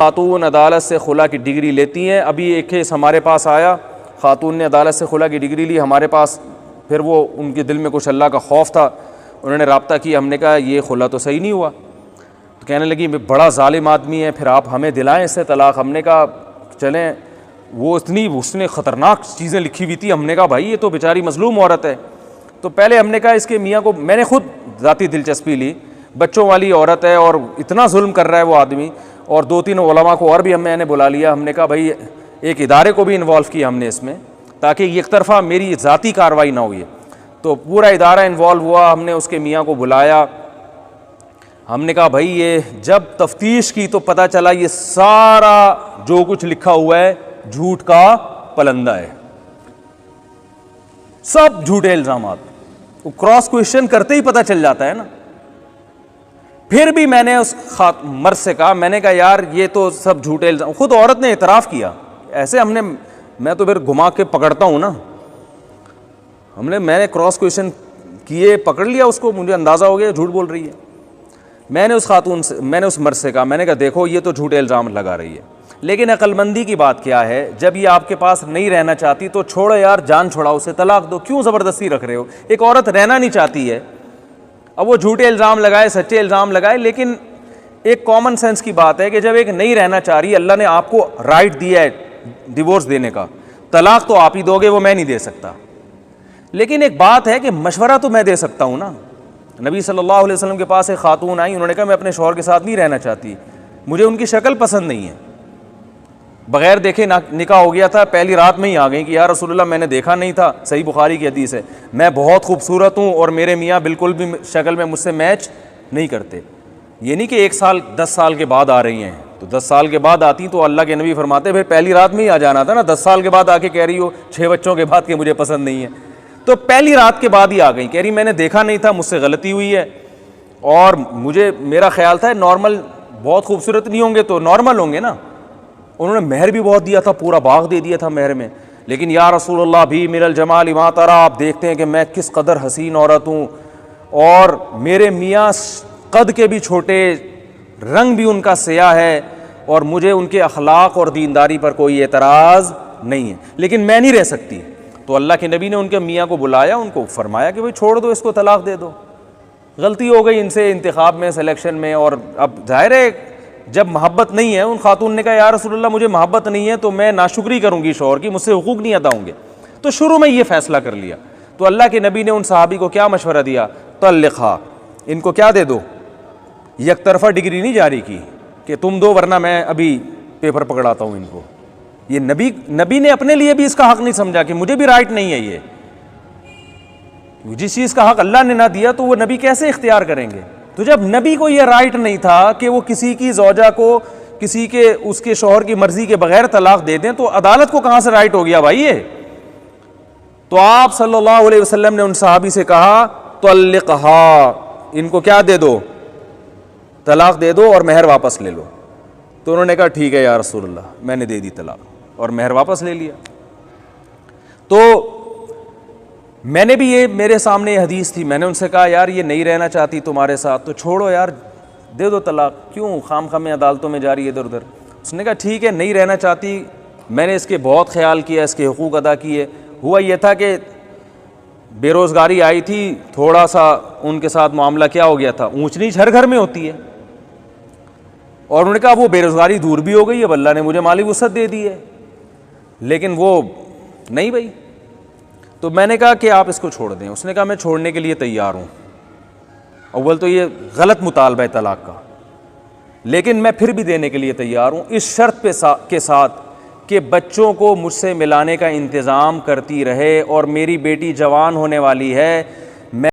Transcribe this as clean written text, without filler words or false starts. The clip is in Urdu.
خاتون عدالت سے خلا کی ڈگری لیتی ہیں. ابھی ایک کیس ہمارے پاس آیا, خاتون نے عدالت سے خلا کی ڈگری لی ہمارے پاس, پھر وہ ان کے دل میں کچھ اللہ کا خوف تھا, انہوں نے رابطہ کیا, ہم نے کہا یہ خلا تو صحیح نہیں ہوا, تو کہنے لگی بڑا ظالم آدمی ہے, پھر آپ ہمیں دلائیں اس سے طلاق. ہم نے کہا چلیں, وہ اتنی اس نے خطرناک چیزیں لکھی ہوئی تھی, ہم نے کہا بھائی یہ تو بیچاری مظلوم عورت ہے. تو پہلے ہم نے کہا اس کے میاں کو, میں نے خود ذاتی دلچسپی لی, بچوں والی عورت ہے اور اتنا ظلم کر رہا ہے وہ آدمی, اور 2-3 علماء کو اور بھی میں نے بلا لیا. ہم نے کہا بھائی ایک ادارے کو بھی انوالو کیا ہم نے اس میں, تاکہ ایک طرفہ میری ذاتی کارروائی نہ ہوئی. تو پورا ادارہ انوالو ہوا, ہم نے اس کے میاں کو بلایا, ہم نے کہا بھائی یہ جب تفتیش کی تو پتہ چلا یہ سارا جو کچھ لکھا ہوا ہے جھوٹ کا پلندہ ہے, سب جھوٹے الزامات. وہ کراس کوشچن کرتے ہی پتہ چل جاتا ہے نا. پھر بھی میں نے اس مرد سے کہا, میں نے کہا یار یہ تو سب جھوٹے الزام, خود عورت نے اعتراف کیا ایسے. میں تو پھر گھما کے پکڑتا ہوں نا, میں نے کراس کوشچن کیے, پکڑ لیا اس کو, مجھے اندازہ ہو گیا جھوٹ بول رہی ہے. میں نے اس مرد سے کہا, میں نے کہا دیکھو یہ تو جھوٹے الزام لگا رہی ہے, لیکن عقل مندی کی بات کیا ہے, جب یہ آپ کے پاس نہیں رہنا چاہتی تو چھوڑو یار, جان چھوڑاؤ, اسے طلاق دو, کیوں زبردستی رکھ رہے ہو. ایک عورت رہنا نہیں چاہتی ہے, اب وہ جھوٹے الزام لگائے سچے الزام لگائے, لیکن ایک کامن سینس کی بات ہے کہ جب ایک نہیں رہنا چاہ رہی, اللہ نے آپ کو رائٹ دیا ہے ڈیورس دینے کا, طلاق تو آپ ہی دو گے, وہ میں نہیں دے سکتا. لیکن ایک بات ہے کہ مشورہ تو میں دے سکتا ہوں نا. نبی صلی اللہ علیہ وسلم کے پاس ایک خاتون آئی, انہوں نے کہا میں اپنے شوہر کے ساتھ نہیں رہنا چاہتی, مجھے ان کی شکل پسند نہیں ہے, بغیر دیکھے نکاح ہو گیا تھا, پہلی رات میں ہی آ گئی کہ یا رسول اللہ میں نے دیکھا نہیں تھا, صحیح بخاری کی حدیث ہے, میں بہت خوبصورت ہوں اور میرے میاں بالکل بھی شکل میں مجھ سے میچ نہیں کرتے. یہ نہیں کہ 1 سال 10 سال کے بعد آ رہی ہیں, تو 10 سال کے بعد آتی تو اللہ کے نبی فرماتے پھر پہلی رات میں ہی آ جانا تھا نا. 10 سال کے بعد آ کے کہہ رہی ہو 6 بچوں کے بعد کہ مجھے پسند نہیں ہے, تو پہلی رات کے بعد ہی آ گئی, کہہ رہی میں نے دیکھا نہیں تھا, مجھ سے غلطی ہوئی ہے, اور میرا خیال تھا نارمل, بہت خوبصورت نہیں ہوں گے تو نارمل ہوں گے نا. انہوں نے مہر بھی بہت دیا تھا, پورا باغ دے دیا تھا مہر میں, لیکن یا رسول اللہ بھی من الجمال ما ترى, آپ دیکھتے ہیں کہ میں کس قدر حسین عورت ہوں, اور میرے میاں قد کے بھی چھوٹے, رنگ بھی ان کا سیاہ ہے, اور مجھے ان کے اخلاق اور دینداری پر کوئی اعتراض نہیں ہے, لیکن میں نہیں رہ سکتی. تو اللہ کے نبی نے ان کے میاں کو بلایا, ان کو فرمایا کہ بھائی چھوڑ دو اس کو, طلاق دے دو, غلطی ہو گئی ان سے انتخاب میں, سلیکشن میں. اور اب ظاہر ہے جب محبت نہیں ہے, ان خاتون نے کہا یا رسول اللہ مجھے محبت نہیں ہے تو میں ناشکری کروں گی شوہر کی, مجھ سے حقوق نہیں ادا ہوں گے. تو شروع میں یہ فیصلہ کر لیا. تو اللہ کے نبی نے ان صحابی کو کیا مشورہ دیا, طلقھا, ان کو کیا دے دو, یک طرفہ ڈگری نہیں جاری کی کہ تم دو ورنہ میں ابھی پیپر پکڑاتا ہوں ان کو. یہ نبی نے اپنے لیے بھی اس کا حق نہیں سمجھا کہ مجھے بھی رائٹ نہیں ہے, یہ جس چیز کا حق اللہ نے نہ دیا تو وہ نبی کیسے اختیار کریں گے. تو جب نبی کو یہ رائٹ نہیں تھا کہ وہ کسی کی زوجہ کو کسی کے اس کے شوہر کی مرضی کے بغیر طلاق دے دیں, تو عدالت کو کہاں سے رائٹ ہو گیا بھائی یہ. تو آپ صلی اللہ علیہ وسلم نے ان صحابی سے کہا طلقھا, ان کو کیا دے دو, طلاق دے دو اور مہر واپس لے لو. تو انہوں نے کہا ٹھیک ہے یا رسول اللہ, میں نے دے دی طلاق اور مہر واپس لے لیا. تو میں نے بھی, یہ میرے سامنے یہ حدیث تھی, میں نے ان سے کہا یار یہ نہیں رہنا چاہتی تمہارے ساتھ تو چھوڑو یار, دے دو طلاق, کیوں خام میں عدالتوں میں جاری ادھر ادھر. اس نے کہا ٹھیک ہے نہیں رہنا چاہتی, میں نے اس کے بہت خیال کیا, اس کے حقوق ادا کیے. ہوا یہ تھا کہ بے روزگاری آئی تھی, تھوڑا سا ان کے ساتھ معاملہ کیا ہو گیا تھا, اونچ نیچ ہر گھر میں ہوتی ہے, اور انہوں نے کہا وہ بے روزگاری دور بھی ہو گئی, اب اللہ نے مجھے مالی وسعت دے دی ہے, لیکن وہ نہیں بھائی. تو میں نے کہا کہ آپ اس کو چھوڑ دیں. اس نے کہا میں چھوڑنے کے لیے تیار ہوں, اول تو یہ غلط مطالبہ ہے طلاق کا, لیکن میں پھر بھی دینے کے لیے تیار ہوں, اس شرط کے ساتھ کہ بچوں کو مجھ سے ملانے کا انتظام کرتی رہے, اور میری بیٹی جوان ہونے والی ہے,